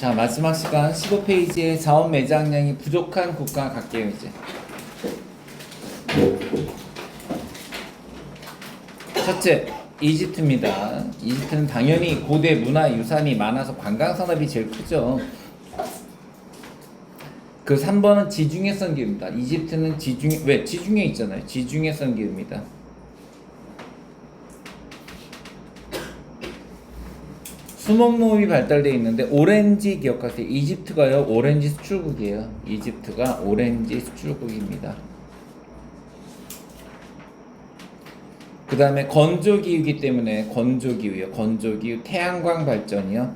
자, 마지막 시간 15페이지에 자원 매장량이 부족한 국가 갈게요, 이제. 첫째, 이집트입니다. 이집트는 당연히 고대 문화 유산이 많아서 관광 산업이 제일 크죠. 그 3번은 지중해성 기후입니다. 이집트는 지중해 있잖아요. 지중해성 기후입니다. 수목농업이 발달되어 있는데 오렌지 기억하세요. 이집트가요 오렌지 수출국이에요. 이집트가 오렌지 수출국입니다. 그 다음에 건조기후이기 때문에 건조기후요. 건조기후 태양광 발전이요.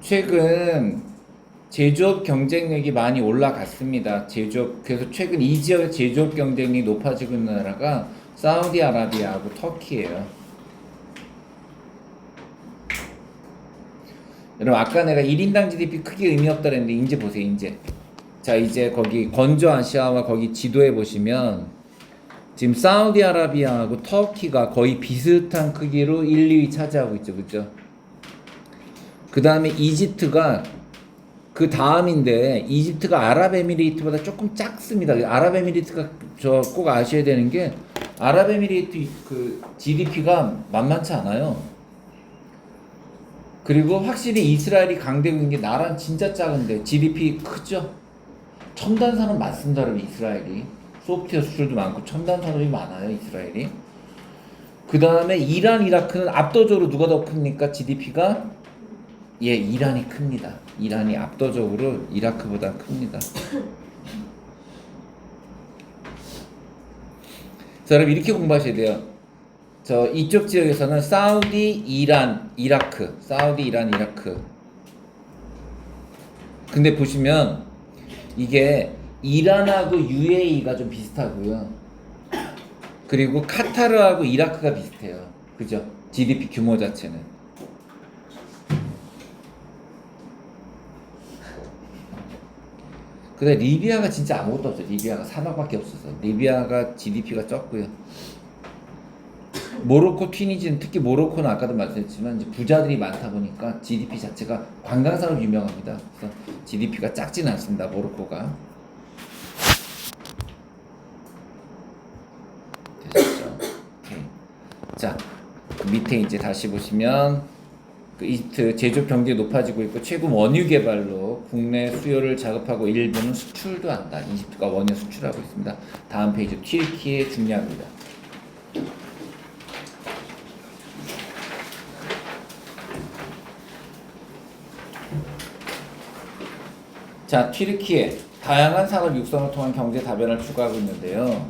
최근 제조업 경쟁력이 많이 올라갔습니다. 그래서 최근 이 지역의 제조업 경쟁력이 높아지고 있는 나라가 사우디아라비아하고 터키예요. 여러분 아까 내가 1인당 GDP 크게 의미 없다 그랬는데 이제 보세요. 이제 자 이제 거기 건조 아시아와 거기 지도에 보시면 지금 사우디아라비아하고 터키가 거의 비슷한 크기로 1, 2위 차지하고 있죠. 그죠? 그 다음에 이집트가 그 다음인데 이집트가 아랍에미리트보다 조금 작습니다. 아랍에미리트가 저 꼭 아셔야 되는 게 아랍에미리트 그 GDP가 만만치 않아요. 그리고 확실히 이스라엘이 강대국인 게 나라는 진짜 작은데 GDP 크죠? 첨단 산업 맞습니다. 이스라엘이 소프트웨어 수출도 많고 첨단 산업이 많아요. 이스라엘이. 그 다음에 이란, 이라크는 압도적으로 누가 더 큽니까? GDP가? 예, 이란이 큽니다. 이란이 압도적으로 이라크보다 큽니다. 자, 여러분 이렇게 공부하셔야 돼요. 저 이쪽 지역에서는 사우디, 이란, 이라크, 사우디, 이란, 이라크. 근데 보시면 이게 이란하고 UAE가 좀 비슷하고요. 그리고 카타르하고 이라크가 비슷해요. 그죠? GDP 규모 자체는. 근데 리비아가 진짜 아무것도 없어요. 리비아가 사막밖에 없어서. 리비아가 GDP가 적고요. 모로코, 튀니지는 특히 모로코는 아까도 말씀드렸지만 이제 부자들이 많다 보니까 GDP 자체가 관광산업 유명합니다. 그래서 GDP가 작진 않습니다. 모로코가. 되셨죠? 오케이. 자, 밑에 이제 다시 보시면 그 이집트 제조업 경쟁이 높아지고 있고 최근 원유 개발로 국내 수요를 자극하고 일부는 수출도 한다. 이집트가 원유 수출하고 있습니다. 다음 페이지 튀르키예 중요합니다. 자, 튀르키예 다양한 산업 육성을 통한 경제 다변화를 추구하고 있는데요.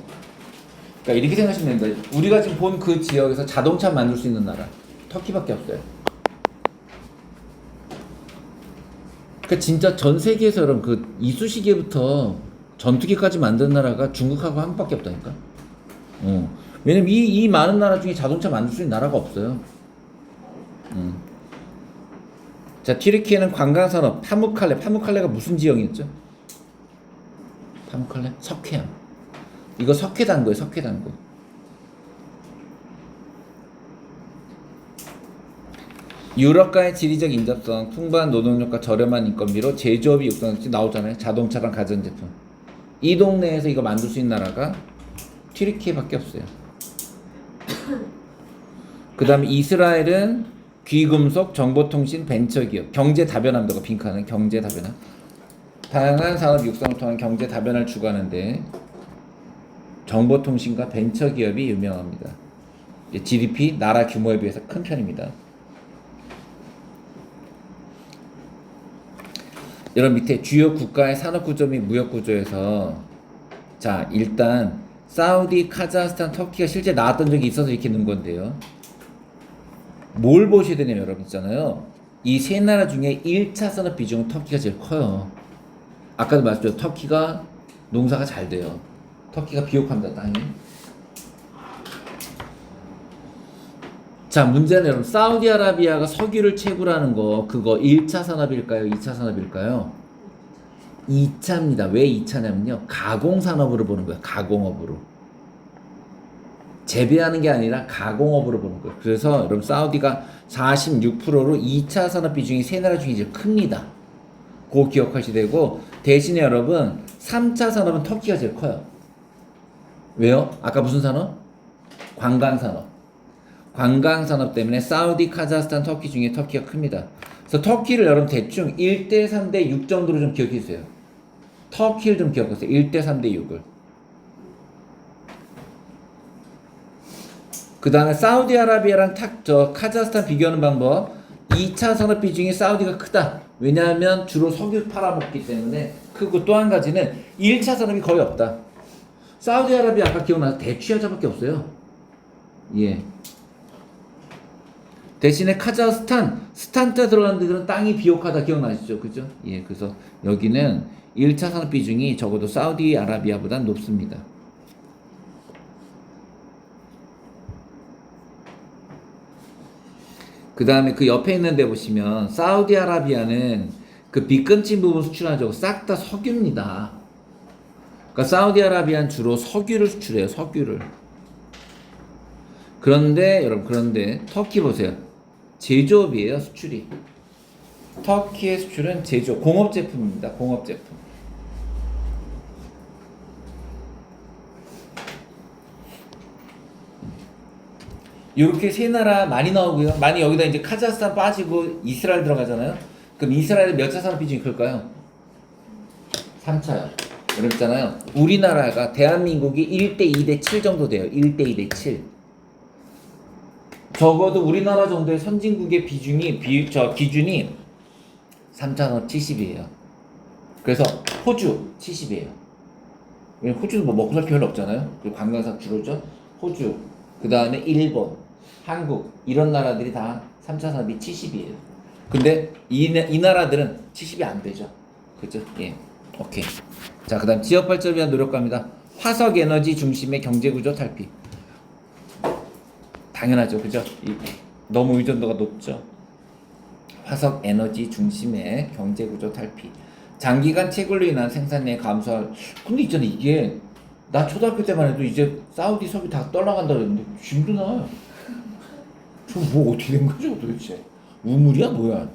그러니까 이렇게 생각하시면 됩니다. 우리가 지금 본 그 지역에서 자동차 만들 수 있는 나라 터키밖에 없어요. 그러니까 진짜 전 세계에서 여러분 그 이쑤시개부터 전투기까지 만든 나라가 중국하고 한국밖에 없다니까. 왜냐면 이 많은 나라 중에 자동차 만들 수 있는 나라가 없어요. 자, 튀르키예는 관광산업, 파무칼레가 무슨 지형이었죠? 파무칼레? 석회암. 이거 석회단고예요, 석회단고. 유럽과의 지리적 인접성, 풍부한 노동력과 저렴한 인건비로 제조업이 육성됐지 나오잖아요. 자동차랑 가전제품. 이 동네에서 이거 만들 수 있는 나라가 튀르키예밖에 없어요. 그 다음에 이스라엘은 귀금속, 정보통신, 벤처기업, 경제 다변화입니다. 빈칸은 경제 다변화. 다양한 산업 육성을 통한 경제 다변화를 추구하는데 정보통신과 벤처기업이 유명합니다. GDP 나라 규모에 비해서 큰 편입니다. 여러분 밑에 주요 국가의 산업구조 및 무역구조에서 자 일단 사우디, 카자흐스탄, 터키가 실제 나왔던 적이 있어서 이렇게 넣은 건데요. 뭘 보셔야 되냐면 여러분 있잖아요. 이 세 나라 중에 1차 산업 비중은 터키가 제일 커요. 아까도 말씀드렸죠. 터키가 농사가 잘 돼요. 터키가 비옥합니다. 땅이. 자 문제는 여러분 사우디아라비아가 석유를 채굴하는 거 그거 1차 산업일까요? 2차 산업일까요? 2차입니다. 왜 2차냐면요. 가공산업으로 보는 거예요. 가공업으로. 재배하는 게 아니라 가공업으로 보는 거예요. 그래서 여러분 사우디가 46%로 2차 산업 비중이 세 나라 중에 제일 큽니다. 그거 기억하셔야 되고 대신에 여러분 3차 산업은 터키가 제일 커요. 왜요? 아까 무슨 산업? 관광산업. 관광산업 때문에 사우디, 카자흐스탄, 터키 중에 터키가 큽니다. 그래서 터키를 여러분 대충 1대 3대 6 정도로 좀 기억해 주세요. 터키를 좀 기억하세요. 1대 3대 6을. 그 다음에 사우디아라비아랑 카자흐스탄 비교하는 방법. 2차 산업 비중이 사우디가 크다. 왜냐하면 주로 석유 팔아먹기 때문에 크고 또 한 가지는 1차 산업이 거의 없다. 사우디아라비아 아까 기억나서 대취하자밖에 없어요. 예. 대신에 카자흐스탄, 스탄자 들어가는 데들은 땅이 비옥하다 기억나시죠? 그죠? 예. 그래서 여기는 1차 산업 비중이 적어도 사우디아라비아보다 높습니다. 그 다음에 그 옆에 있는 데 보시면 사우디아라비아는 그 밑근친 부분 수출하죠. 싹 다 석유입니다. 그러니까 사우디아라비아는 주로 석유를 수출해요. 석유를. 그런데 여러분 터키 보세요. 제조업이에요. 수출이. 터키의 수출은 제조업, 공업 제품입니다. 공업 제품. 이렇게 세 나라 많이 나오고요. 많이 여기다 이제 카자흐스탄 빠지고 이스라엘 들어가잖아요. 그럼 이스라엘은 몇 차 산업 비중이 클까요? 3차요. 그랬잖아요. 우리나라가 대한민국이 1대 2대 7 정도 돼요. 1대 2대 7. 적어도 우리나라 정도의 선진국의 비중이 기준이 3차 산업 70이에요. 그래서 호주 70이에요. 호주는 뭐 먹고 살 필요는 없잖아요. 그리고 관광상 주로죠. 호주, 그 다음에 일본, 한국 이런 나라들이 다 3차 산업이 70이에요. 근데 이 나라들은 70이 안 되죠. 그죠? 예. 오케이. 자, 그 다음 지역 발전을 위한 노력가입니다. 화석 에너지 중심의 경제구조 탈피. 당연하죠. 그죠? 너무 의존도가 높죠. 화석 에너지 중심의 경제구조 탈피. 장기간 채굴로 인한 생산량의 감소할. 근데 있잖아, 이게 나 초등학교 때만 해도 이제 사우디 석유 다 떠나간다 그랬는데 지금도 나와요. 저 뭐 어떻게 된 거죠 도대체? 우물이야 뭐야?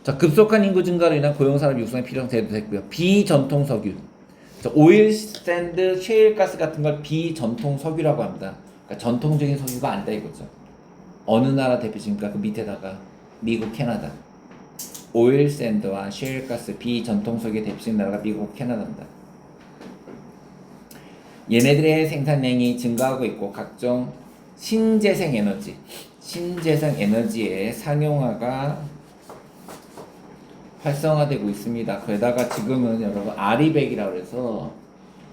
자, 급속한 인구 증가로 인한 고용산업 육성의 필요성 제도됐고요. 비전통 석유. 오일, 샌드, 셰일가스 같은 걸 비전통 석유라고 합니다. 그러니까 전통적인 석유가 아니다 이거죠. 어느 나라 대표집니까? 그 밑에다가 미국, 캐나다. 오일, 샌드와 셰일가스 비전통 석유의 대표적인 나라가 미국, 캐나다입니다. 얘네들의 생산량이 증가하고 있고 각종 신재생 에너지의 상용화가 활성화되고 있습니다. 게다가 지금은 여러분 아리백이라고 해서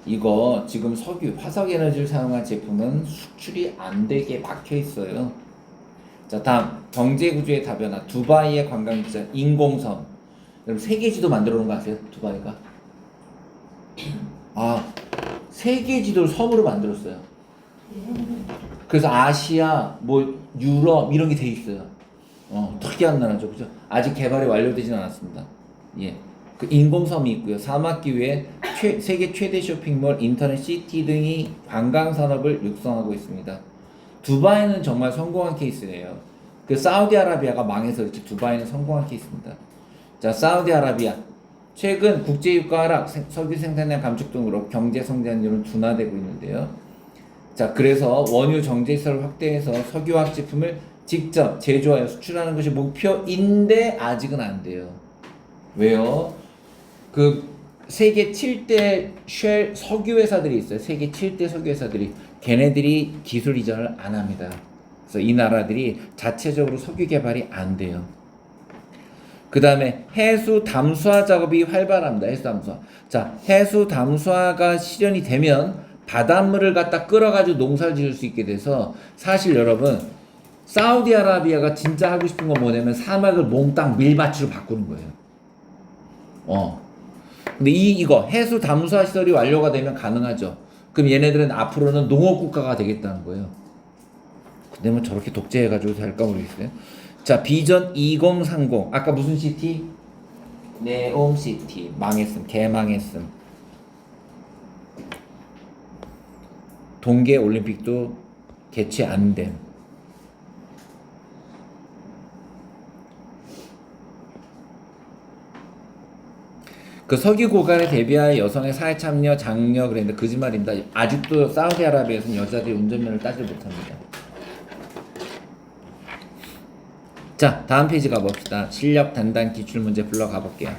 이거 지금 석유, 화석 에너지를 사용한 제품은 수출이 안 되게 막혀 있어요. 자, 다음 경제구조의 다변화. 두바이의 관광지점 인공섬. 여러분 세계 지도 만들어 놓은 거 아세요? 두바이가? 세계 지도를 섬으로 만들었어요. 그래서 아시아, 뭐 유럽 이런 게 돼 있어요. 특이한 나라죠, 그죠? 아직 개발이 완료되지는 않았습니다. 예, 그 인공섬이 있고요. 사막 기후에 세계 최대 쇼핑몰, 인터넷 시티 등이 관광 산업을 육성하고 있습니다. 두바이는 정말 성공한 케이스예요. 그 사우디아라비아가 망해서 이렇게 두바이는 성공한 케이스입니다. 자, 사우디아라비아. 최근 국제유가 하락, 석유 생산량 감축 등으로 경제 성장률은 둔화되고 있는데요. 자, 그래서 원유 정제시설을 확대해서 석유화학 제품을 직접 제조하여 수출하는 것이 목표인데 아직은 안 돼요. 왜요? 그 세계 7대 석유 회사들이 있어요. 세계 7대 석유 회사들이 걔네들이 기술 이전을 안 합니다. 그래서 이 나라들이 자체적으로 석유 개발이 안 돼요. 그 다음에 해수 담수화 작업이 활발합니다. 해수 담수화. 자, 해수 담수화가 실현이 되면 바닷물을 갖다 끌어가지고 농사를 지을 수 있게 돼서 사실 여러분 사우디아라비아가 진짜 하고 싶은 건 뭐냐면 사막을 몽땅 밀밭으로 바꾸는 거예요. 근데 이거 해수 담수화 시설이 완료가 되면 가능하죠. 그럼 얘네들은 앞으로는 농업 국가가 되겠다는 거예요. 근데 뭐 저렇게 독재해가지고 될까 모르겠어요. 자, 비전 2030. 아까 무슨 시티? 네옴시티. 망했음. 개망했음. 동계 올림픽도 개최 안 됨. 그 석유 고갈에 대비하여 여성의 사회 참여 장려 그랬는데 거짓말입니다. 아직도 사우디아라비아에서는 여자들이 운전면허를 따지 못합니다. 자, 다음 페이지 가봅시다. 실력 단단 기출문제 불러 가볼게요.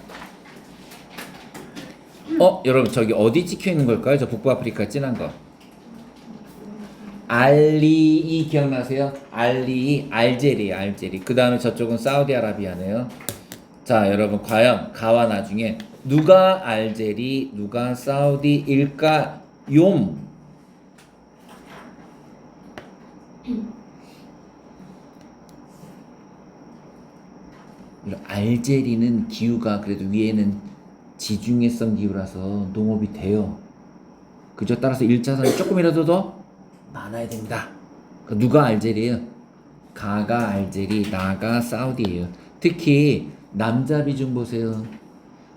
여러분 저기 어디 찍혀 있는 걸까요? 저 북부아프리카 진한 거. 알리이 기억나세요? 알리이 알제리. 그 다음에 저쪽은 사우디아라비아네요. 자, 여러분 과연 가와 나중에 누가 알제리, 누가 사우디일까요? 알제리는 기후가 그래도 위에는 지중해성 기후라서 농업이 돼요. 그저 따라서 1차선이 조금이라도 더 많아야 됩니다. 누가 알제리예요? 가가 알제리, 나가 사우디예요. 특히 남자 비중 보세요.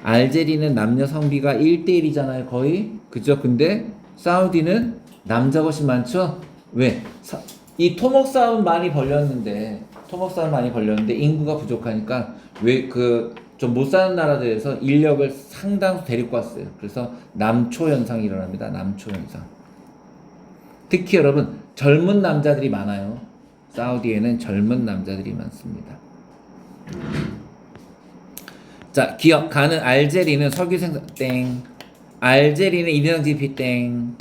알제리는 남녀 성비가 1대1이잖아요 거의. 그죠? 근데 사우디는 남자가 훨씬 많죠? 왜? 이 토목 사업은 많이 벌렸는데 인구가 부족하니까 왜 좀 못 사는 나라들에서 인력을 상당수 데리고 왔어요. 그래서 남초 현상이 일어납니다. 남초 현상. 특히 여러분 젊은 남자들이 많아요. 사우디에는 젊은 남자들이 많습니다. 자, 기억 가는 알제리는 석유 생산 땡. 알제리는 인당 GDP 땡.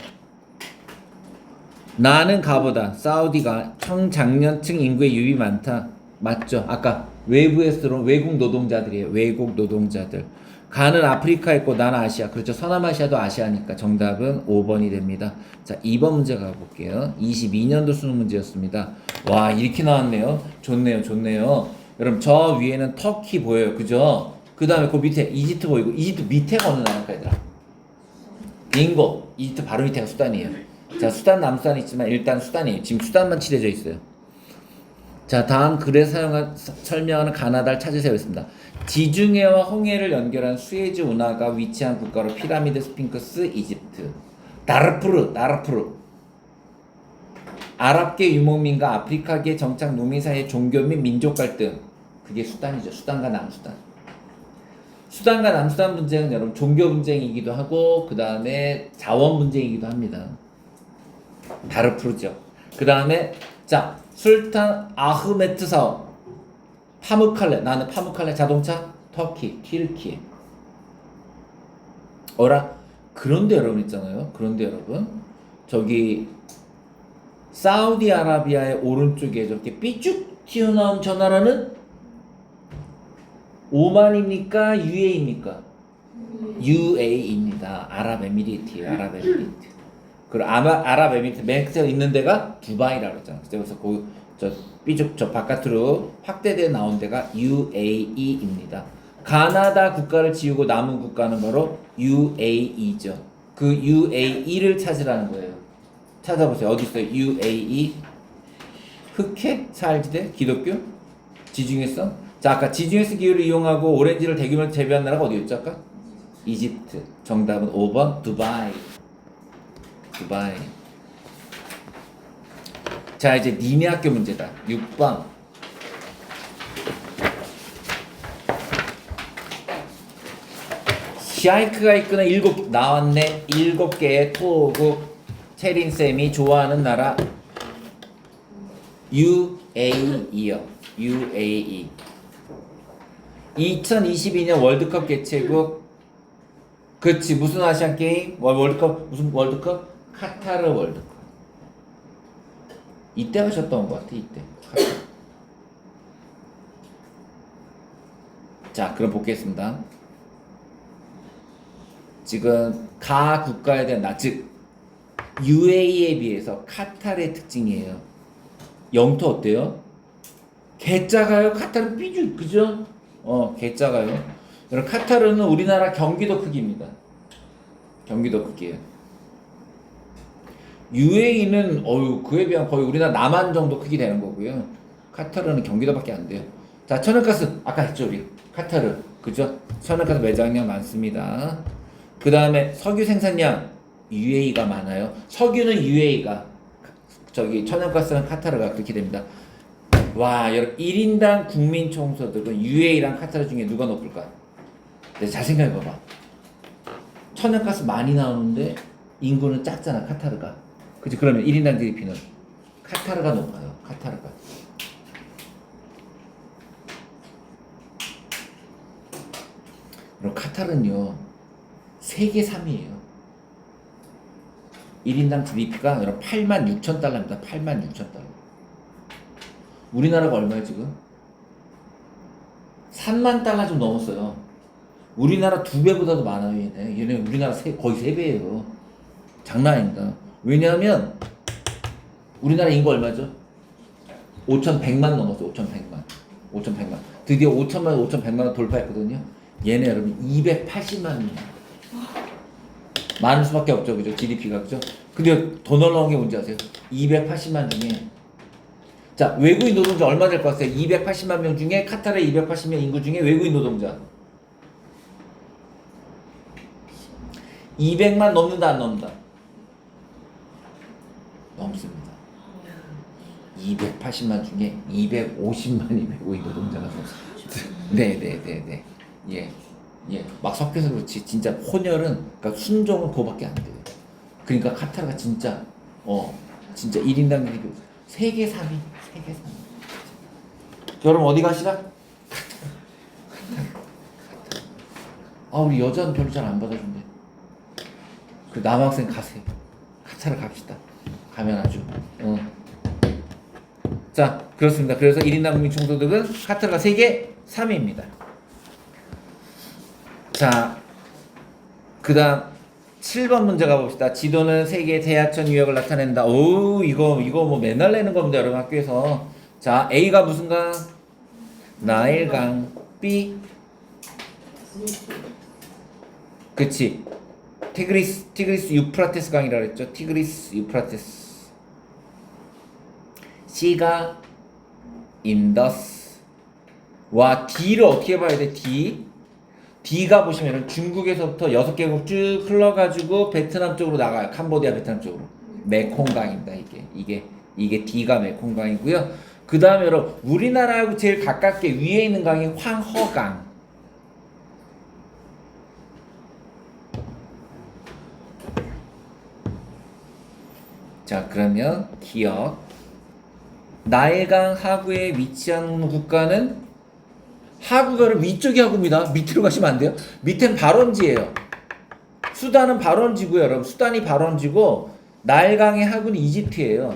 나는 가보다 사우디가 청장년층 인구의 유입이 많다. 맞죠? 아까 외부에서 들어온 외국 노동자들이에요. 외국 노동자들. 가는 아프리카 있고 나는 아시아. 그렇죠. 서남아시아도 아시아니까 정답은 5번이 됩니다. 자, 2번 문제 가볼게요. 22년도 수능 문제였습니다. 와, 이렇게 나왔네요. 좋네요. 여러분 저 위에는 터키 보여요. 그죠? 그 다음에 그 밑에 이집트 보이고, 이집트 밑에가 어느 나라일까 얘들아? 빙고. 이집트 바로 밑에가 수단이에요. 자, 수단 남수단이 있지만 일단 수단이에요. 지금 수단만 칠해져 있어요. 자, 다음 글에 설명하는 가나다를 찾으세요. 있습니다. 지중해와 홍해를 연결한 수에즈 운하가 위치한 국가로 피라미드 스핑크스 이집트. 다르푸르. 아랍계 유목민과 아프리카계 정착 농민 사이의 종교 및 민족 갈등. 그게 수단이죠. 수단과 남수단. 수단과 남수단 분쟁은 여러분 종교 분쟁이기도 하고 그 다음에 자원 분쟁이기도 합니다. 다르푸르죠. 그 다음에 자, 술탄 아흐메트 사업. 나는 파무칼레 자동차 터키 튀르키예. 그런데 여러분 있잖아요. 저기 사우디아라비아의 오른쪽에 저렇게 삐쭉 튀어나온 저 나라는 오만입니까? UAE입니까? UAE입니다. 아랍에미리트예요. 그리고 아랍에미리트 맨 끝에 있는 데가 두바이라고 했잖아요. 그래서 저 삐죽 저 바깥으로 확대돼 나온 데가 UAE입니다. 가나다 국가를 지우고 남은 국가는 바로 UAE죠. 그 UAE를 찾으라는 거예요. 찾아보세요. 어디 있어요? UAE 흑해 사할지대 기독교 지중해성. 자, 아까 지중해성 기후를 이용하고 오렌지를 대규모로 재배한 나라가 어디였죠? 아까 이집트. 정답은 5번 두바이. 자, 이제 니네 학교 문제다. 6번. 샤이크가 이끄는 7개의 토호국. 체린쌤이 좋아하는 나라 UAE요. UAE. 2022년 월드컵 개최국. 그치, 무슨 아시안 게임? 월드컵, 무슨 월드컵? 카타르 월드컵. 이때 하셨던 것 같아. 이때. 자, 그럼 보겠습니다. 지금 가 국가에 대한 즉 UAE에 비해서 카타르의 특징이에요. 영토 어때요? 개 작아요. 카타르 삐죽, 그죠? 개 작아요. 여러분 카타르는 우리나라 경기도 크기입니다. 경기도 크기예요. UAE는 그에 비하면 거의 우리나라 남한 정도 크기 되는 거고요. 카타르는 경기도밖에 안 돼요. 자, 천연가스 아까 했죠 우리 카타르, 그죠? 천연가스 매장량 많습니다. 그 다음에 석유 생산량 UAE가 많아요. 석유는 UAE가 저기 천연가스는 카타르가 그렇게 됩니다. 와, 여러분 1인당 국민 총소득은 UAE랑 카타르 중에 누가 높을까? 네, 잘 생각해봐봐. 천연가스 많이 나오는데 인구는 작잖아, 카타르가. 그치? 그러면 1인당 GDP는 카타르가 높아요. 카타르가. 그럼 카타르는요 세계 3위에요. 1인당 GDP가 여러분 86,000달러입니다. 86,000달러. 우리나라가 얼마예요 지금? 3만 달러 좀 넘었어요. 우리나라 2배보다도 많아요. 얘네 우리나라 거의 3배예요. 장난 아닙니다. 왜냐하면 우리나라 인구 얼마죠? 5,100만 넘었어요. 5,100만. 드디어 5천만 5,100만 돌파했거든요. 얘네 여러분 280만이에요. 많을 수밖에 없죠, 그죠? GDP가, 그죠? 근데 더 놀라운 게 뭔지 아세요? 280만 중에, 자, 외국인 노동자 얼마 될 것 같아요? 280만 명 중에, 카타르의 280명 인구 중에 외국인 노동자 200만 넘는다, 안 넘는다? 넘습니다. 280만 중에 250만이 외국인 노동자가 넘습니다. 네. 예, 막 섞여서 그렇지. 진짜 혼혈은, 그러니까 순종은 그거밖에 안 돼요. 그러니까 카타르가 진짜, 진짜 1인당 GDP 세계 3위. 여러분 어디 가시나? 아, 우리 여자는 별로 잘 안 받아준대. 그 남학생 가세요. 카타르 갑시다. 가면 아주, 자, 그렇습니다. 그래서 1인당 국민 총소득은 카타르가 세계 3위입니다. 자, 그 다음 7번 문제 가봅시다. 지도는 세계의 대하천 유역을 나타낸다. 오, 이거 뭐 맨날 내는 겁니다, 여러분 학교에서. 자, A가 무슨 강? 나일강. B, 그치, 티그리스 유프라테스 강이라고 했죠. 티그리스 유프라테스. C가 인더스. 와, D를 어떻게 봐야 돼? D가 보시면은 중국에서부터 6개국 쭉 흘러가지고 베트남 쪽으로 나가요. 캄보디아, 베트남 쪽으로. 메콩강입니다. 이게 D가 메콩강이고요. 그 다음에 여러분 우리나라하고 제일 가깝게 위에 있는 강이 황허강. 자, 그러면 기억. 나일강 하구에 위치한 국가는, 하구가를 위쪽이 하구입니다. 밑으로 가시면 안 돼요. 밑엔 발원지예요. 수단은 발원지고요, 여러분. 수단이 발원지고 나일강의 하구는 이집트예요.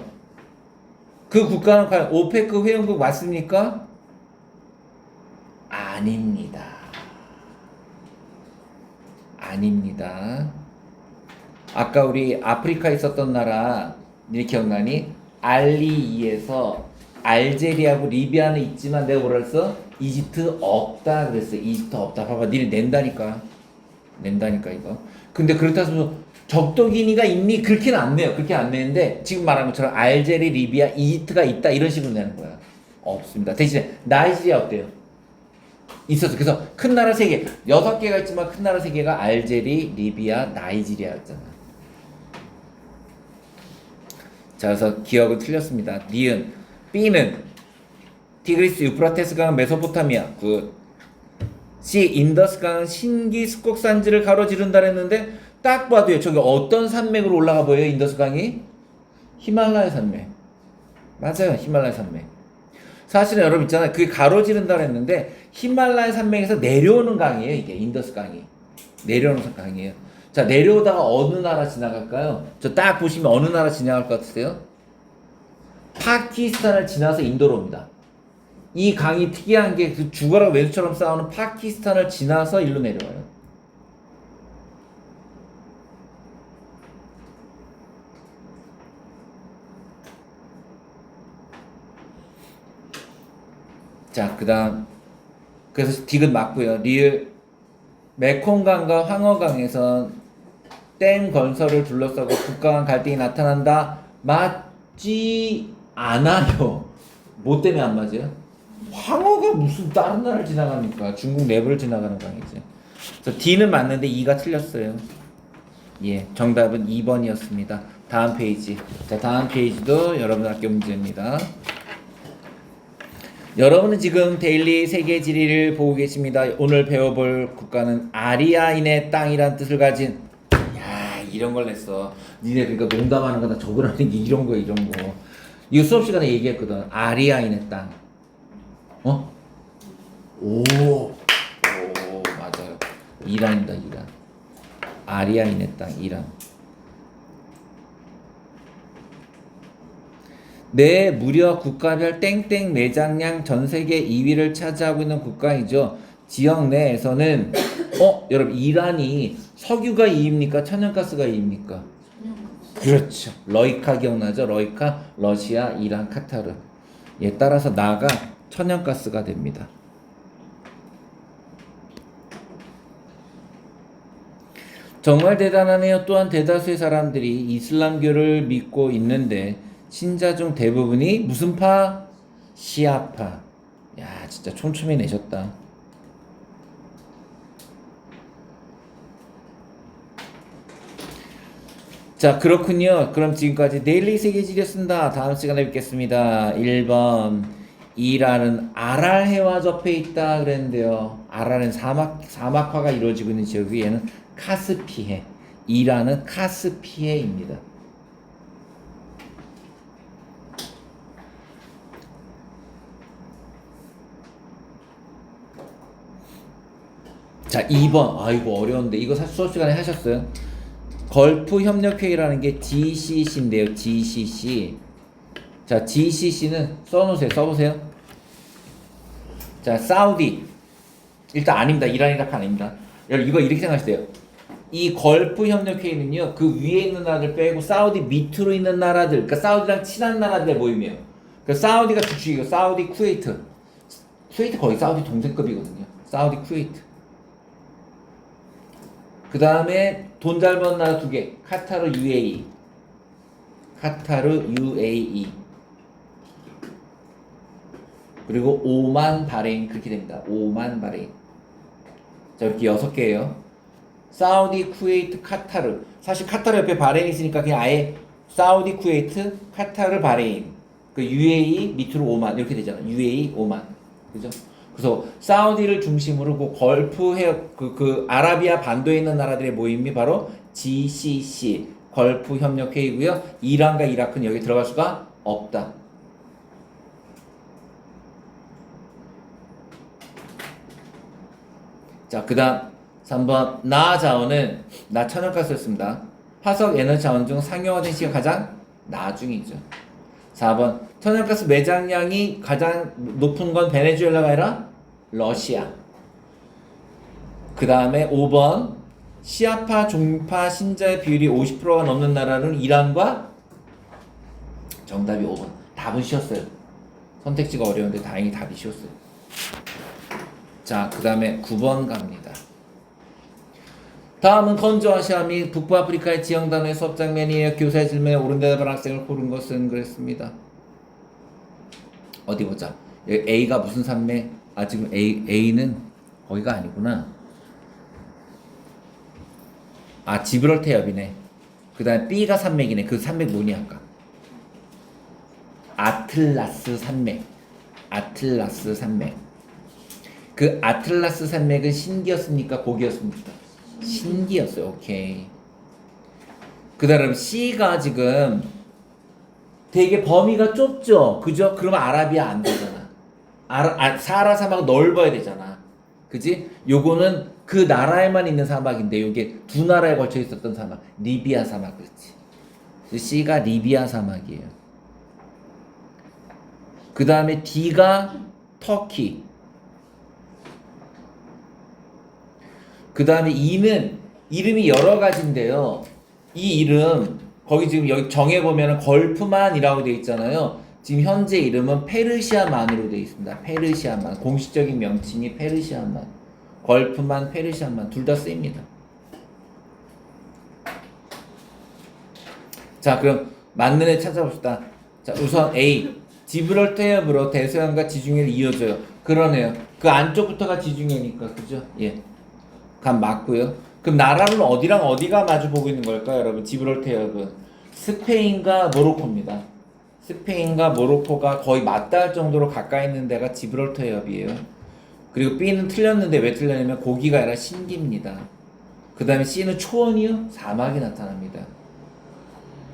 그 국가는 과연 오페크 회원국 맞습니까? 아닙니다. 아까 우리 아프리카에 있었던 나라 니 기억나니? 알리에서 알제리하고 리비아는 있지만 내가 뭐라 그랬어? 이집트 없다 그랬어. 이집트 없다. 봐봐, 니네 낸다니까 이거. 근데 그렇다고 해서 적도기니가 있니? 그렇게는 안 내요. 그렇게 안 내는데 지금 말한 것처럼 알제리, 리비아, 이집트가 있다 이런 식으로 내는 거야. 없습니다. 대신에 나이지리아 어때요? 있었어. 그래서 큰 나라 3개, 6개가 있지만 큰 나라 3개가 알제리, 리비아, 나이지리아였잖아. 자, 그래서 기억은 틀렸습니다. 니은. B는 티그리스 유프라테스 강은 메소포타미아. 굿. C, 인더스 강은 신기 습곡 산지를 가로지른다 했는데 딱 봐도요, 저기 어떤 산맥으로 올라가 보여요? 인더스 강이? 히말라야 산맥. 맞아요, 히말라야 산맥. 사실은 여러분 있잖아요, 그게 가로지른다 했는데 히말라야 산맥에서 내려오는 강이에요. 이게 인더스 강이 내려오는 강이에요. 자, 내려오다가 어느 나라 지나갈까요? 저 딱 보시면 어느 나라 지나갈 것 같으세요? 파키스탄을 지나서 인도로 옵니다. 이 강이 특이한 게 그 죽어라 왼수처럼 싸우는 파키스탄을 지나서 일로 내려와요. 자, 그 다음, 그래서 디귿 맞고요. 리을. 메콩강과 황허강에선 댐 건설을 둘러싸고 국가간 갈등이 나타난다. 맞지 않아요. 뭐 때문에 안 맞아요? 황허가 무슨 다른 나라를 지나갑니까? 중국 내부를 지나가는 강이지. 그래서 D는 맞는데 E가 틀렸어요. 예, 정답은 2번이었습니다. 다음 페이지. 자, 다음 페이지도 여러분 학교 문제입니다. 여러분은 지금 데일리 세계 지리를 보고 계십니다. 오늘 배워볼 국가는 아리아인의 땅이란 뜻을 가진. 야, 이런 걸 냈어. 니네 그러니까 농담하는 거다 적으라는 게 이런 거 이런 거. 이거 수업 시간에 얘기했거든. 아리아인의 땅. 어? 오, 맞아요. 이란이다, 이란. 아리아인의 땅, 이란. 내 무려 국가별 땡땡 매장량 전 세계 2위를 차지하고 있는 국가이죠. 지역 내에서는 여러분 이란이 석유가 2위입니까? 천연가스가 2위입니까? 그렇죠. 러이카 기억나죠? 러이카, 러시아, 이란, 카타르. 예, 따라서 나가 천연가스가 됩니다. 정말 대단하네요. 또한 대다수의 사람들이 이슬람교를 믿고 있는데 신자 중 대부분이 무슨 파? 시아파. 야, 진짜 촘촘히 내셨다. 자, 그렇군요. 그럼 지금까지 데일리 세계지리였습니다. 다음 시간에 뵙겠습니다. 1번 이란은 아랄해와 접해 있다 그랬는데요. 아랄은 사막화가 이루어지고 있는 지역이 얘는 카스피해. 이란은 카스피해입니다. 자, 2번. 아이고 어려운데 이거 사실 수업 시간에 하셨어요. 걸프 협력회의라는 게 GCC인데요. GCC. 자, GCC는 써놓으세요. 써보세요. 자, 사우디. 일단 아닙니다. 이란, 이라크 아닙니다. 여러분 이거 이렇게 생각하시대요. 이 걸프 협력회의는요, 그 위에 있는 나라들 빼고 사우디 밑으로 있는 나라들, 그러니까 사우디랑 친한 나라들의 모임이에요. 그러니까 사우디가 주축이고, 사우디, 쿠웨이트. 쿠웨이트 거의 사우디 동생급이거든요. 사우디, 쿠웨이트. 그 다음에 돈 잘 버는 나라 두 개. 카타르, UAE. 카타르, UAE. 그리고 오만, 바레인. 그렇게 됩니다. 오만, 바레인. 자, 이렇게 6개예요. 사우디, 쿠웨이트, 카타르. 사실 카타르 옆에 바레인 있으니까 그냥 아예 사우디, 쿠웨이트, 카타르, 바레인. 그 UAE 밑으로 오만 이렇게 되잖아. UAE, 오만. 그죠? 그래서 사우디를 중심으로 그 걸프 해역 그 아라비아 반도에 있는 나라들의 모임이 바로 GCC 걸프 협력 회의고요. 이란과 이라크는 여기 들어갈 수가 없다. 자, 그다음 3번 나 자원은 나 천연가스였습니다. 화석 에너지 자원 중 상용화된 시가 가장 나중이죠. 4번 천연가스 매장량이 가장 높은 건 베네수엘라가 아니라 러시아. 그 다음에 5번 시아파 종파 신자의 비율이 50%가 넘는 나라는 이란과 정답이 5번. 답은 쉬웠어요. 선택지가 어려운데 다행히 답이 쉬웠어요. 자, 그 다음에 9번 갑니다. 다음은 건조아시아 및 북부아프리카의 지형 단어의 수업 장면이에요. 교사의 질문에 옳은 대답을 학생을 고른 것은 그랬습니다. 어디 보자. 여기 A가 무슨 산맥? 아, 지금 A는 거기가 아니구나. 아, 지브롤터 해협이네. 그 다음에 B가 산맥이네. 그 산맥 뭐니 아까? 아틀라스 산맥. 아틀라스 산맥. 그 아틀라스 산맥은 신기였습니까? 고기였습니까? 신기였어요. 오케이. 그 다음 C가 지금 되게 범위가 좁죠? 그죠? 그러면 아라비아 안 되잖아. 사하라 사막 넓어야 되잖아. 그지? 요거는 그 나라에만 있는 사막인데 요게 두 나라에 걸쳐 있었던 사막. 리비아 사막. 그렇지. C가 리비아 사막이에요. 그 다음에 D가 터키. 그 다음에 E는 이름이 여러 가지인데요. 이 이름 거기 지금 여기 정해보면 걸프만이라고 되어 있잖아요. 지금 현재 이름은 페르시아만으로 되어 있습니다. 페르시아만. 공식적인 명칭이 페르시아만. 걸프만, 페르시아만 둘 다 쓰입니다. 자, 그럼 맞는 애 찾아봅시다. 자, 우선 A. 지브롤터 해협으로 대서양과 지중해를 이어줘요. 그러네요. 그 안쪽부터가 지중해니까. 그죠? 예. 감 맞고요. 그럼 나라는 어디랑 어디가 마주 보고 있는 걸까요, 여러분? 지브롤터 해협은 스페인과 모로코입니다. 스페인과 모로코가 거의 맞닿을 정도로 가까이 있는 데가 지브롤터 해협이에요. 그리고 B는 틀렸는데 왜 틀렸냐면 고기가 아니라 신기입니다. 그 다음에 C는 초원이요? 사막이 나타납니다.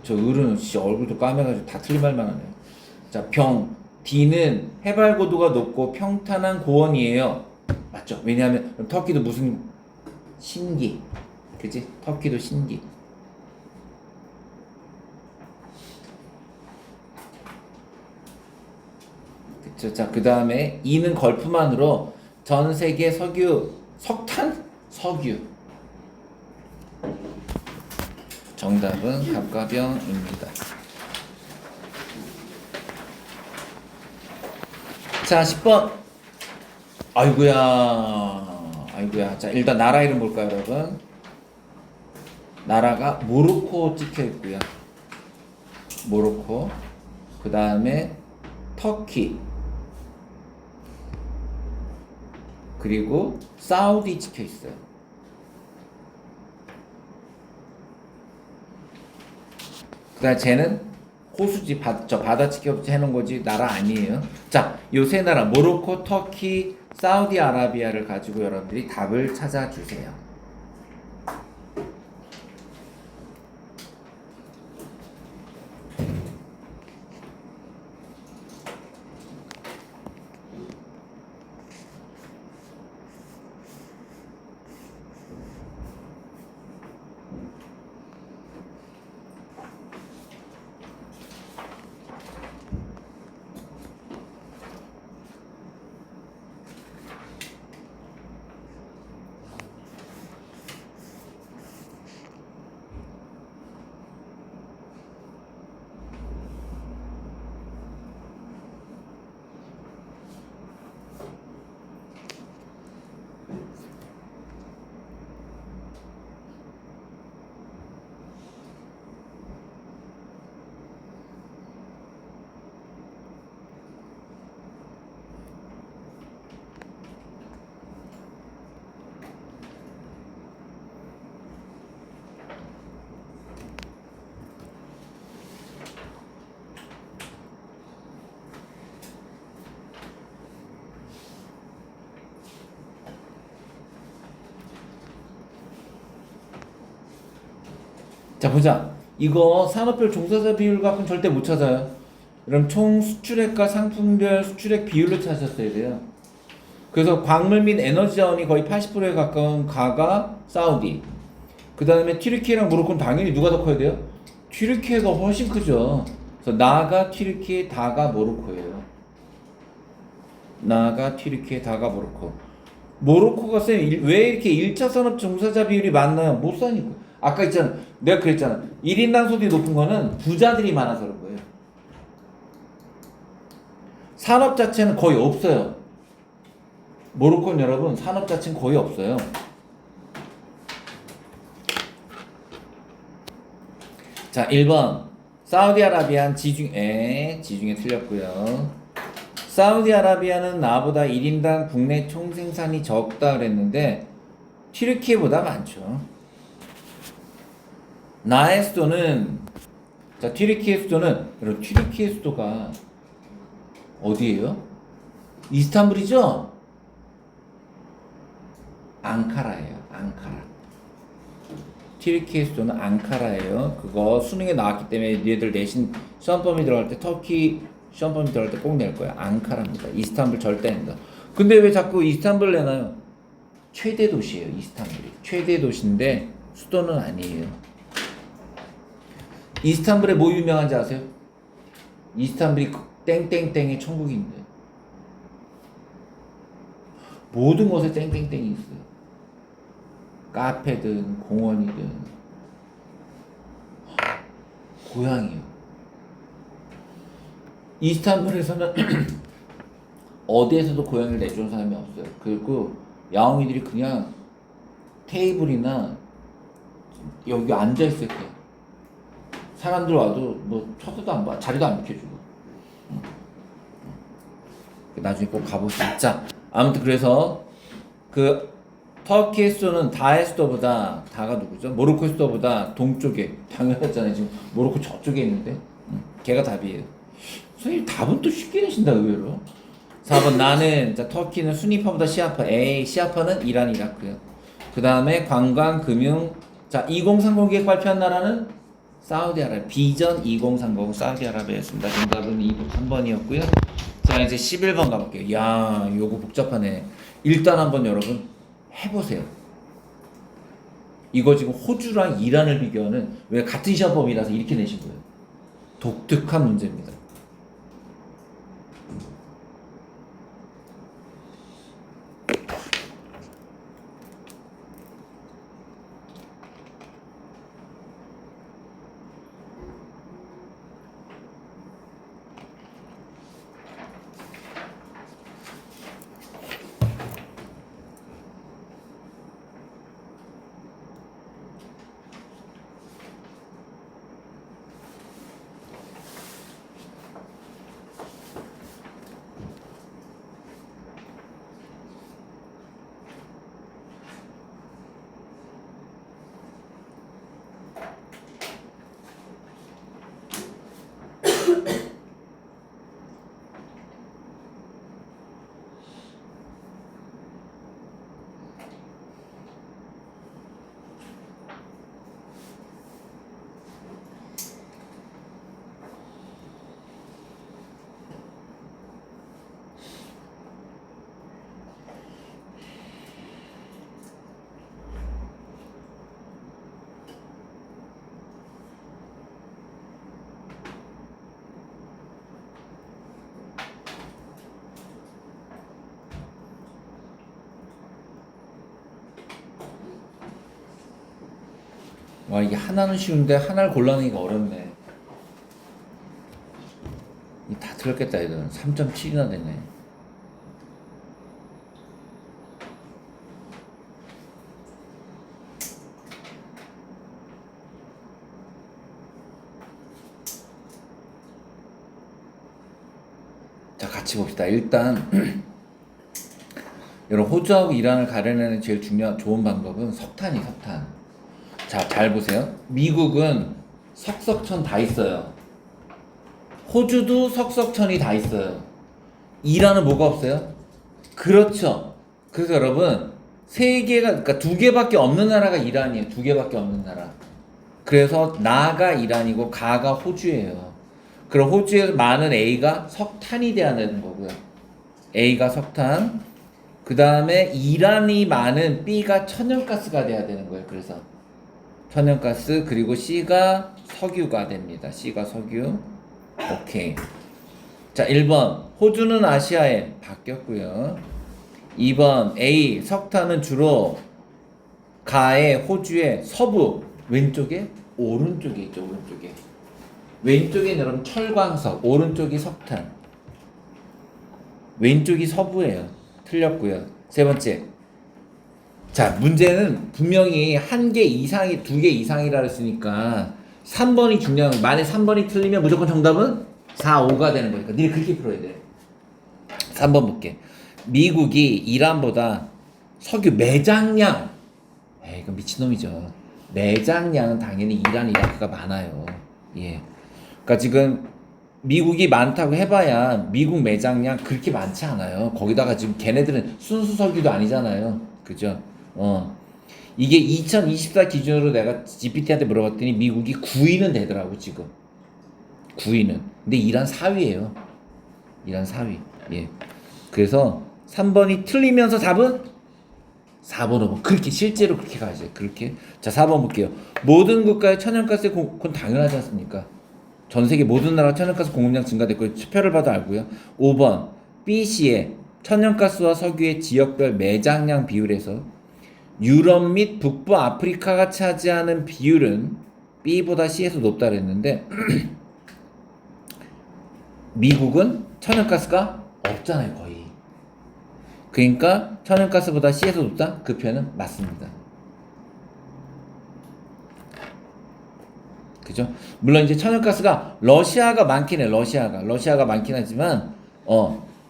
저 을은 진짜 얼굴도 까매가지고 다 틀린 말만 하네요. 자, 병. D는 해발 고도가 높고 평탄한 고원이에요. 맞죠? 왜냐하면 터키도 무슨 신기. 그치? 터키도 신기. 그쵸? 자, 그 다음에 E는 걸프만으로 전 세계 석탄? 석유. 정답은 갑과병입니다. 자, 10번. 아이고야. 자, 일단 나라 이름 볼까요, 여러분? 나라가 모로코 찍혀 있고요. 모로코. 그 다음에 터키. 그리고 사우디 찍혀 있어요. 그 다음에 쟤는 호수지, 바다 찍혀 해놓은 거지, 나라 아니에요. 자, 요 세 나라, 모로코, 터키, 사우디아라비아를 가지고 여러분들이 답을 찾아주세요. 자, 보자. 이거 산업별 종사자 비율 갖고는 절대 못 찾아요. 그럼 총 수출액과 상품별 수출액 비율로 찾았어야 돼요. 그래서 광물 및 에너지 자원이 거의 80%에 가까운 가가 사우디. 그 다음에 튀르키예랑 모로코는 당연히 누가 더 커야 돼요? 튀르키예가 훨씬 크죠. 그래서 나가 튀르키예, 다가 모로코예요. 나가 튀르키예, 다가 모로코. 모로코가 왜 이렇게 1차 산업 종사자 비율이 많나요? 못 사니까. 아까 있잖아. 내가 그랬잖아. 1인당 소득이 높은 거는 부자들이 많아서 그런 거예요. 산업 자체는 거의 없어요. 모로코는 여러분 산업 자체는 거의 없어요. 자, 1번. 사우디아라비아는 지중해 틀렸고요. 사우디아라비아는 나보다 1인당 국내 총생산이 적다 그랬는데 튀르키예보다 많죠. 나의 수도는, 자, 튀르키예 수도는, 여러분 튀르키예 수도가 어디예요? 이스탄불이죠? 앙카라예요. 앙카라. 튀르키예 수도는 앙카라예요. 그거 수능에 나왔기 때문에 니네들 내신 시험범위 들어갈 때 터키 시험범위 들어갈 때 꼭 낼 거야. 앙카라입니다. 이스탄불 절대 낸다. 근데 왜 자꾸 이스탄불 내나요? 최대 도시예요. 이스탄불이 최대 도시인데 수도는 아니에요. 이스탄불에 뭐 유명한지 아세요? 이스탄불이 땡땡땡의 천국인데 모든 곳에 땡땡땡이 있어요. 카페든 공원이든 고향이에요. 이스탄불에서는 어디에서도 고향을 내주는 사람이 없어요. 그리고 야옹이들이 그냥 테이블이나 여기 앉아있을 때 사람들 와도 뭐 쳐다도 안 봐. 자리도 안 비켜주고. 나중에 꼭 가보세요. 자, 아무튼 그래서 그 터키의 수도는 다의 수도보다 다가 누구죠? 모로코의 수도보다 동쪽에 당연했잖아요. 지금 모로코 저쪽에 있는데 걔가 답이에요. 선생님 답은 또 쉽게 내신다 의외로. 4번 나는 자 터키는 순위파보다 시아파. 에이 시아파는 이란 이라크요. 그 다음에 관광 금융 자 2030 계획 발표한 나라는 사우디아라비아. 비전 2030 사우디아라비아였습니다. 정답은 2번 3번이었고요. 자 이제 11번 가볼게요. 야 요거 복잡하네. 일단 한번 여러분 해보세요. 이거 지금 호주랑 이란을 비교하는 왜 같은 시험법이라서 이렇게 내신 거예요. 독특한 문제입니다. 와 이게 하나는 쉬운데 하나를 골라내기가 어렵네. 이 다 틀렸겠다 얘들은. 3.7이나 되네. 자 같이 봅시다. 일단 여러분 호주하고 이란을 가려내는 제일 좋은 방법은 석탄이 석탄. 자, 잘 보세요. 미국은 석석천 다 있어요. 호주도 석석천이 다 있어요. 이란은 뭐가 없어요? 그렇죠. 그래서 여러분 세 개가 그러니까 두 개밖에 없는 나라가 이란이에요. 두 개밖에 없는 나라. 그래서 나가 이란이고 가가 호주예요. 그럼 호주에서 많은 A가 석탄이 돼야 되는 거고요. A가 석탄. 그 다음에 이란이 많은 B가 천연가스가 돼야 되는 거예요. 그래서 천연가스 그리고 C가 석유가 됩니다. C가 석유. 오케이. 자 1번 호주는 아시아에 바뀌었고요. 2번 A 석탄은 주로 가에 호주의 서부 왼쪽에 오른쪽에 있죠. 오른쪽에 왼쪽에 여러분 철광석 오른쪽이 석탄 왼쪽이 서부예요. 틀렸고요. 세 번째 자 문제는 분명히 한 개 이상이 두 개 이상이라 했으니까 3번이 중요한 거. 만약 3번이 틀리면 무조건 정답은 4, 5가 되는 거니까 니네 그렇게 풀어야 돼. 3번 볼게. 미국이 이란보다 석유 매장량 이거 미친놈이죠. 매장량은 당연히 이란, 이라크가 많아요. 예. 그러니까 지금 미국이 많다고 해봐야 미국 매장량 그렇게 많지 않아요. 거기다가 지금 걔네들은 순수 석유도 아니잖아요. 그죠? 이게 2024 기준으로 내가 GPT한테 물어봤더니 미국이 9위는 되더라고 지금. 9위는. 근데 이란 4위예요. 이란 4위. 예. 그래서 3번이 틀리면서 답은 4번, 5번. 그렇게 실제로 그렇게 가야죠. 그렇게. 자, 4번 볼게요. 모든 국가의 천연가스의 그건 당연하지 않습니까? 전 세계 모든 나라 천연가스 공급량 증가됐고 수표를 봐도 알고요. 5번 BC의 천연가스와 석유의 지역별 매장량 비율에서 유럽 및 북부 아프리카가 차지하는 비율은 B보다 C에서 높다 그랬는데 미국은 천연가스가 없잖아요 거의. 그러니까 천연가스보다 C에서 높다? 그 표현은 맞습니다. 그죠? 물론 이제 천연가스가 러시아가 많긴 해. 러시아가 많긴 하지만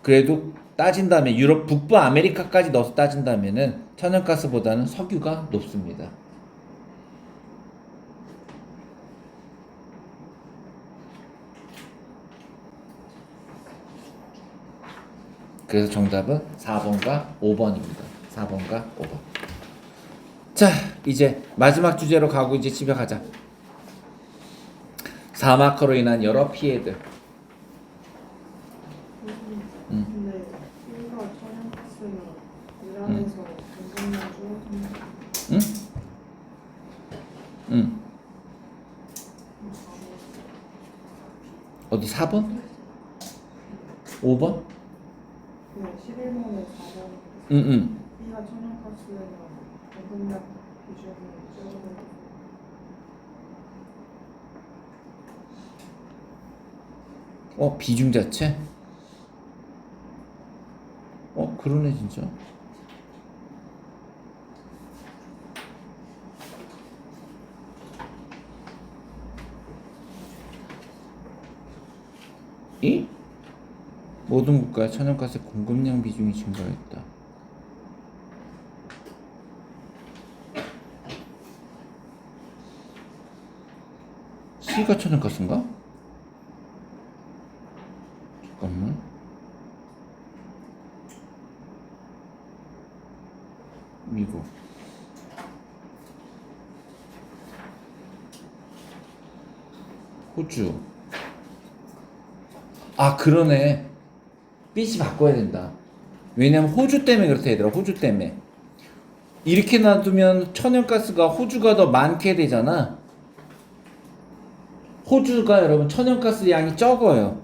그래도 따진다면 유럽 북부 아메리카까지 넣어서 따진다면은 천연가스보다는 석유가 높습니다. 그래서 정답은 4번과 5번입니다. 4번과 5번. 자, 이제 마지막 주제로 가고 이제 집에 가자. 사막화로 인한 여러 피해들. 근데 B가 천연가스는 이란에서 공급량 줄어드는 응? 응. 어디 4번? 5번? 네, 11번에 4번 응. B가 천연가스는 공급량 비중이 줄어드는 비중 자체? 그러네 진짜. 이? 모든 국가의 천연가스 공급량 비중이 증가했다. C가 천연가스인가? 잠깐만. 미국. 호주. 그러네. 삐지 바꿔야 된다. 왜냐면 호주 때문에 그렇다 얘들아. 호주 때문에. 이렇게 놔두면 천연가스가 호주가 더 많게 되잖아. 호주가 여러분 천연가스 양이 적어요.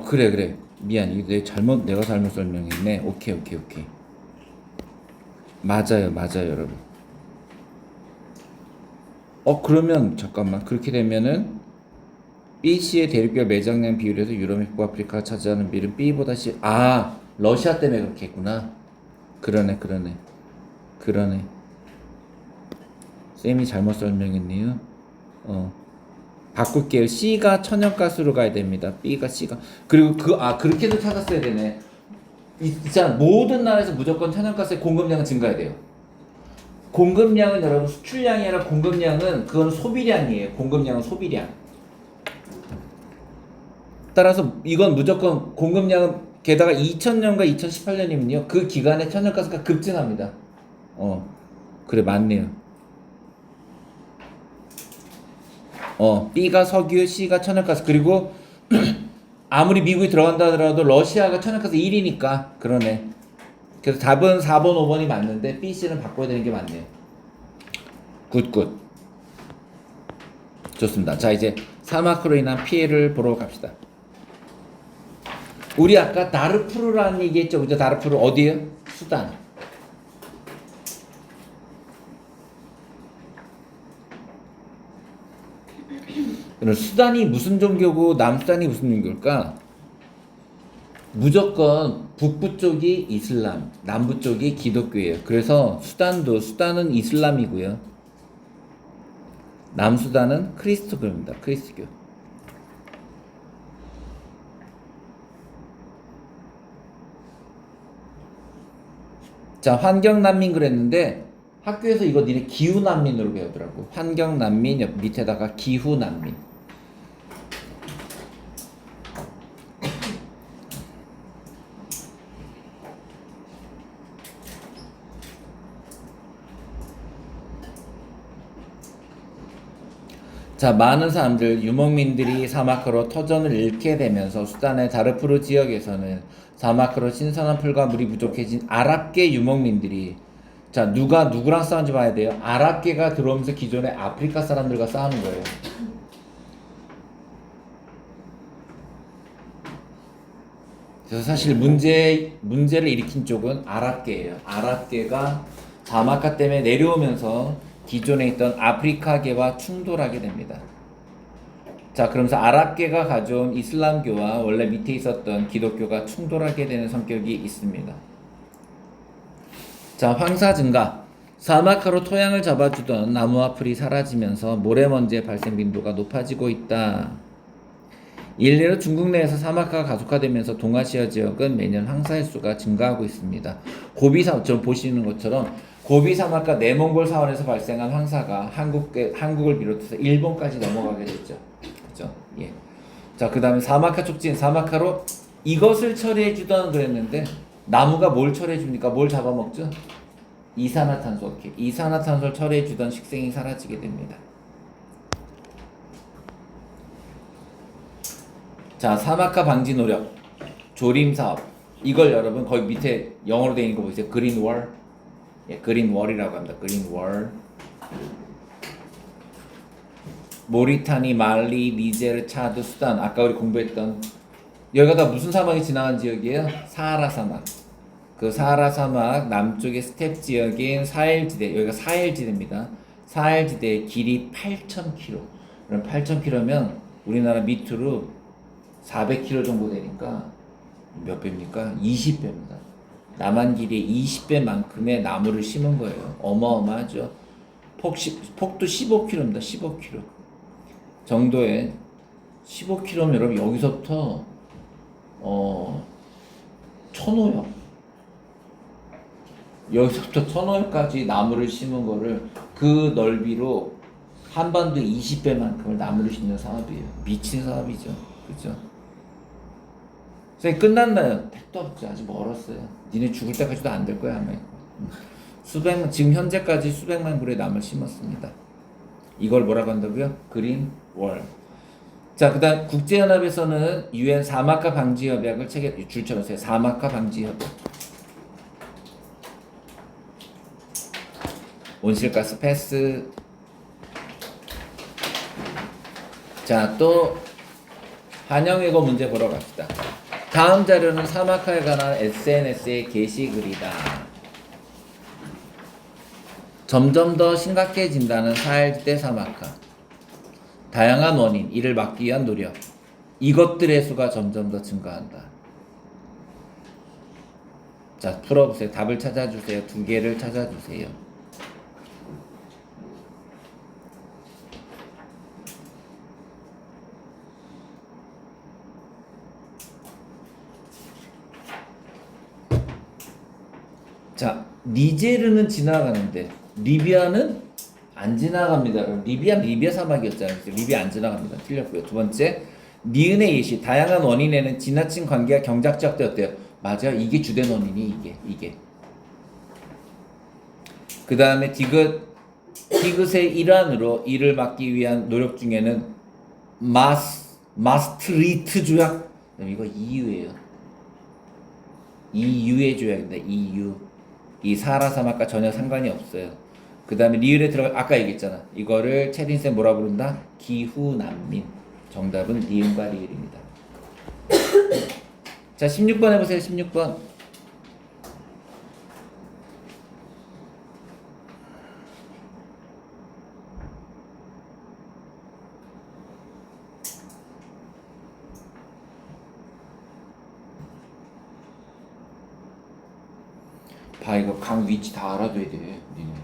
그래. 미안. 이거 내가 잘못 설명했네. 오케이. 맞아요, 여러분. 그러면 잠깐만. 그렇게 되면은 BC의 대륙별 매장량 비율에서 유럽, 북부 아프리카가 차지하는 비율은 B보다 C. 러시아 때문에 그렇게 했구나. 그러네. 쌤이 잘못 설명했네요. 바꿀게요. C가 천연가스로 가야 됩니다. B가 C가. 그리고 그렇게도 찾았어야 되네. 있잖아. 모든 나라에서 무조건 천연가스의 공급량은 증가해야 돼요. 공급량은 여러분 수출량이 아니라 공급량은 그건 소비량이에요. 공급량은 소비량. 따라서 이건 무조건 공급량은 게다가 2000년과 2018년이면요. 그 기간에 천연가스가 급증합니다. 그래 맞네요. B가 석유, C가 천연가스. 그리고 아무리 미국이 들어간다 하더라도 러시아가 천연가스 1위니까 그러네. 그래서 답은 4번, 5번이 맞는데 B, C는 바꿔야 되는 게 맞네요. 굿. 좋습니다. 자, 이제 사막으로 인한 피해를 보러 갑시다. 우리 아까 다르푸르라는 얘기했죠. 그죠? 다르푸르 어디예요? 수단. 그럼 수단이 무슨 종교고 남수단이 무슨 종교일까? 무조건 북부 쪽이 이슬람, 남부 쪽이 기독교예요. 그래서 수단은 이슬람이고요. 남수단은 크리스토교입니다. 크리스토교. 자, 환경난민 그랬는데 학교에서 이거 니네 기후난민으로 배우더라고. 환경난민 옆 밑에다가 기후난민. 자, 많은 사람들, 유목민들이 사막으로 터전을 잃게 되면서 수단의 다르푸르 지역에서는 사막으로 신선한 풀과 물이 부족해진 아랍계 유목민들이 자, 누가 누구랑 싸운지 봐야 돼요. 아랍계가 들어오면서 기존의 아프리카 사람들과 싸우는 거예요. 그래서 사실 문제를 일으킨 쪽은 아랍계예요. 아랍계가 자마카 때문에 내려오면서 기존에 있던 아프리카계와 충돌하게 됩니다. 자, 그러면서 아랍계가 가져온 이슬람교와 원래 밑에 있었던 기독교가 충돌하게 되는 성격이 있습니다. 자, 황사 증가. 사막화로 토양을 잡아주던 나무와 풀이 사라지면서 모래먼지의 발생 빈도가 높아지고 있다. 일례로 중국 내에서 사막화가 가속화되면서 동아시아 지역은 매년 황사의 수가 증가하고 있습니다. 저 보시는 것처럼 고비 사막과 내몽골 사원에서 발생한 황사가 한국을 비롯해서 일본까지 넘어가게 됐죠. 그죠? 예. 자, 그 다음에 사막화 촉진, 사막화로 이것을 처리해주던 그랬는데, 나무가 뭘 처리해줍니까? 뭘 잡아먹죠? 이산화탄소. 오케이. 이산화탄소를 처리해주던 식생이 사라지게 됩니다. 자, 사막화 방지 노력, 조림 사업. 이걸 여러분 거기 밑에 영어로 되어 있는 거 보세요. 그린 월. 예, 그린 월이라고 합니다. 그린 월. 모리타니, 말리, 니제르, 차드, 수단. 아까 우리 공부했던 여기가 다 무슨 사막이 지나간 지역이에요? 사하라 사막. 그 사하라 사막 남쪽의 스텝 지역인 사헬지대. 여기가 사헬지대입니다. 사헬지대의 길이 8,000km. 그럼 8,000km면 우리나라 밑으로 400km 정도 되니까 몇 배입니까? 20배입니다. 남한 길이의 20배만큼의 나무를 심은 거예요. 어마어마하죠. 폭도 15km입니다. 15km 정도의 15km면 여러분 여기서부터 천호역 여기서부터 천호역까지 나무를 심은 거를 그 넓이로 한반도 20배만큼을 나무를 심는 사업이에요. 미친 사업이죠. 그죠? 선생님 끝났나요? 택도 없죠. 아직 멀었어요. 니네 죽을 때까지도 안 될 거야 아마. 지금 현재까지 수백만 그루의 나무를 심었습니다. 이걸 뭐라고 한다고요? 그린 월. 자, 그다음 국제연합에서는 UN 사막화 방지 협약을 줄쳐놓으세요. 사막화 방지 협약. 온실가스 패스. 자, 또 한영외고 문제 보러 갑시다. 다음 자료는 사막화에 관한 SNS의 게시글이다. 점점 더 심각해진다는 사헬지대 사막화. 다양한 원인, 이를 막기 위한 노력. 이것들의 수가 점점 더 증가한다. 자, 풀어보세요. 답을 찾아주세요. 두 개를 찾아주세요. 자, 니제르는 지나가는데 리비아는 안 지나갑니다. 리비아 사막이었잖아요. 리비아 안 지나갑니다. 틀렸고요. 두 번째, 니은의 예시. 다양한 원인에는 지나친 관계와 경작적 때 어때요? 맞아요. 이게 주된 원인이 이게. 그 다음에 디귿의 일환으로 이를 막기 위한 노력 중에는 마스트리트 조약. 이거 EU예요. EU의 조약입니다. EU. 이 사하라 사막과 전혀 상관이 없어요. 그 다음에 리을에 들어가 아까 얘기했잖아. 이거를 체린쌤 뭐라 부른다? 기후 난민. 정답은 리을과 리을입니다. 자, 16번 해보세요. 16번. 봐, 이거 강 위치 다 알아둬야 돼. 니네.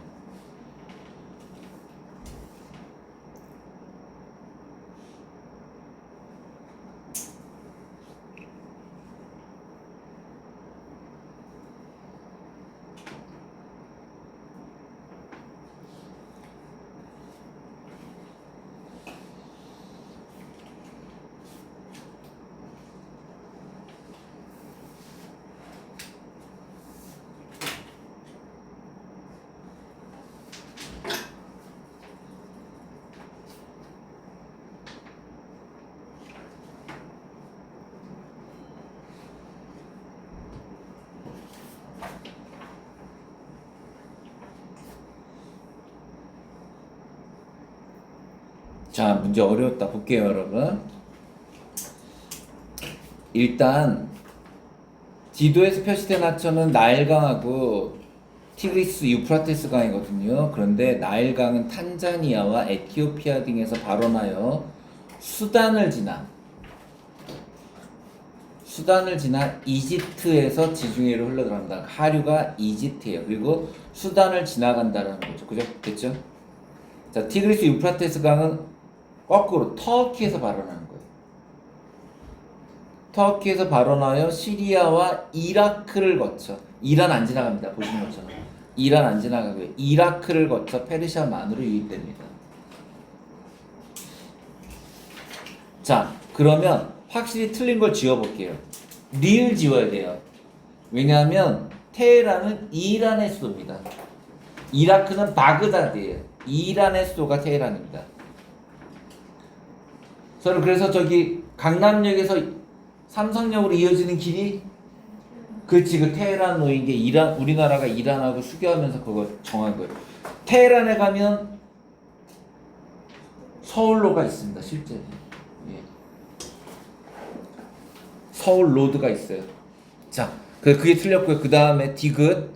자, 문제 어려웠다. 볼게요, 여러분. 일단 지도에서 표시된 하천은 나일강하고 티그리스 유프라테스 강이거든요. 그런데 나일강은 탄자니아와 에티오피아 등에서 발원하여 수단을 지나 이집트에서 지중해로 흘러들어간다. 하류가 이집트예요. 그리고 수단을 지나간다는 거죠. 그죠? 됐죠? 자, 티그리스 유프라테스 강은 거꾸로 터키에서 발원하는 거예요. 터키에서 발원하여 시리아와 이라크를 거쳐 이란 안 지나갑니다. 보시는 것처럼 이란 안 지나가고요. 이라크를 거쳐 페르시아만으로 유입됩니다. 자, 그러면 확실히 틀린 걸 지워볼게요. 리을 지워야 돼요. 왜냐하면 테헤란은 이란의 수도입니다. 이라크는 바그다드예요. 이란의 수도가 테헤란입니다. 그래서 저기 강남역에서 삼성역으로 이어지는 길이 그렇지, 그 테헤란 놓인 게 이란, 우리나라가 이란하고 수교하면서 그거 정한 거예요. 테헤란에 가면 서울로가 있습니다. 실제로. 예. 서울 로드가 있어요. 자, 그게 틀렸고요. 그 다음에 디귿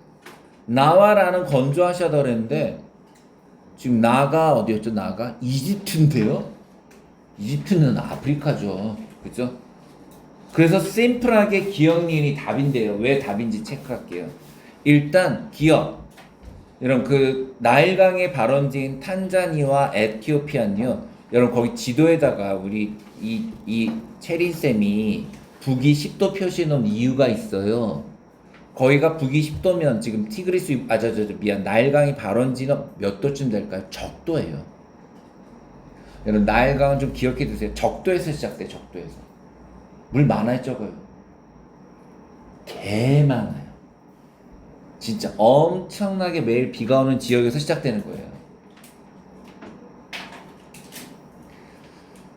나와라는 건조하셔야 되는데 지금 나가 어디였죠? 나가 이집트인데요. 이집트는 아프리카죠. 그죠? 그래서 심플하게 기억리을이 답인데요. 왜 답인지 체크할게요. 일단 기억. 여러분 그 나일강의 발원지인 탄자니와 에티오피아는요. 여러분 거기 지도에다가 우리 이 체린 쌤이 북위 10도 표시해 놓은 이유가 있어요. 거기가 북위 10도면 지금 티그리스 미안 나일강이 발원지는 몇 도쯤 될까요? 적도예요. 여러분 나일강은 좀 기억해 두세요. 적도에서 시작돼. 적도에서 물 많아요, 적어요? 개 많아요. 진짜 엄청나게 매일 비가 오는 지역에서 시작되는 거예요.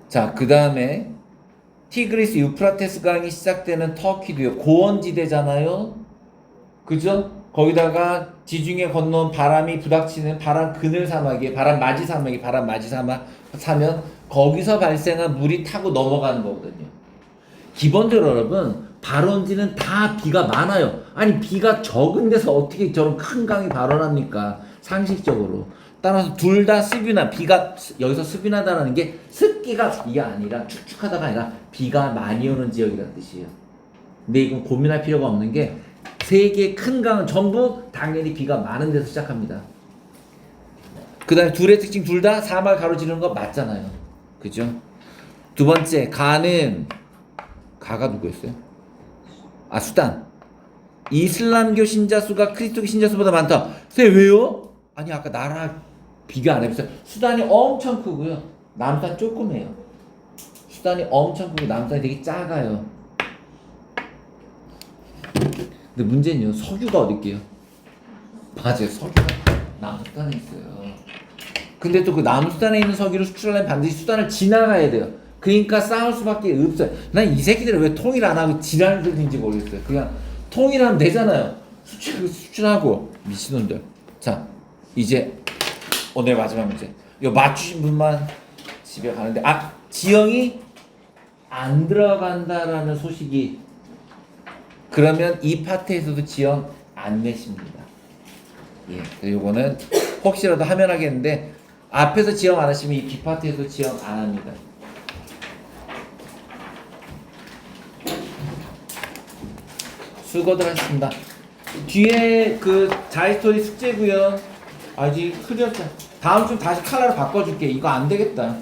자, 그 다음에 티그리스 유프라테스 강이 시작되는 터키도요. 고원지대잖아요. 그죠? 거기다가 지중해 건너온 바람이 부닥치는 바람 그늘 사막이에요. 바람 맞이 사막 사면 거기서 발생한 물이 타고 넘어가는 거거든요. 기본적으로 여러분 발원지는 다 비가 많아요. 아니 비가 적은 데서 어떻게 저런 큰 강이 발원합니까? 상식적으로. 따라서 둘 다 습유나 비가 여기서 습유나다라는 게 습기가 비가 아니라 축축하다가 아니라 비가 많이 오는 지역이라는 뜻이에요. 근데 이건 고민할 필요가 없는 게 세 개의 큰 강은 전부 당연히 비가 많은 데서 시작합니다. 그 다음에 둘의 특징 둘 다 사막 가로지르는 거 맞잖아요. 그죠? 두 번째 가는 가가 누구였어요? 아 수단. 이슬람교 신자 수가 크리스토교 신자 수보다 많다. 선생님 왜요? 아니 아까 나라 비교 안 해봤어요. 수단이 엄청 크고요. 남수단 조그매요. 수단이 엄청 크고 남수단이 되게 작아요. 근데 문제는요. 석유가 어딨게요? 맞아요. 석유가 남수단에 있어요. 근데 또 그 남수단에 있는 석유를 수출하려면 반드시 수단을 지나가야 돼요. 그러니까 싸울 수밖에 없어요. 난 이 새끼들은 왜 통일 안 하고 지랄들인지 모르겠어요. 그냥 통일하면 되잖아요. 수출하고 미친놈들. 자, 이제 오늘 마지막 문제. 이거 맞추신 분만 집에 가는데 지영이 안 들어간다라는 소식이 그러면 이 파트에서도 지영 안 내십니다. 예, 요거는 혹시라도 하면 하겠는데 앞에서 지영 안 하시면 이 B 파트에서 지영 안 합니다. 수고들 하셨습니다. 뒤에 그 자이스토리 숙제고요. 아직 흐렸죠. 다음 주 다시 컬러를 바꿔줄게. 이거 안 되겠다.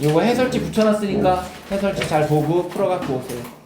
요거 해설지 붙여놨으니까 해설지 잘 보고 풀어갖고 오세요.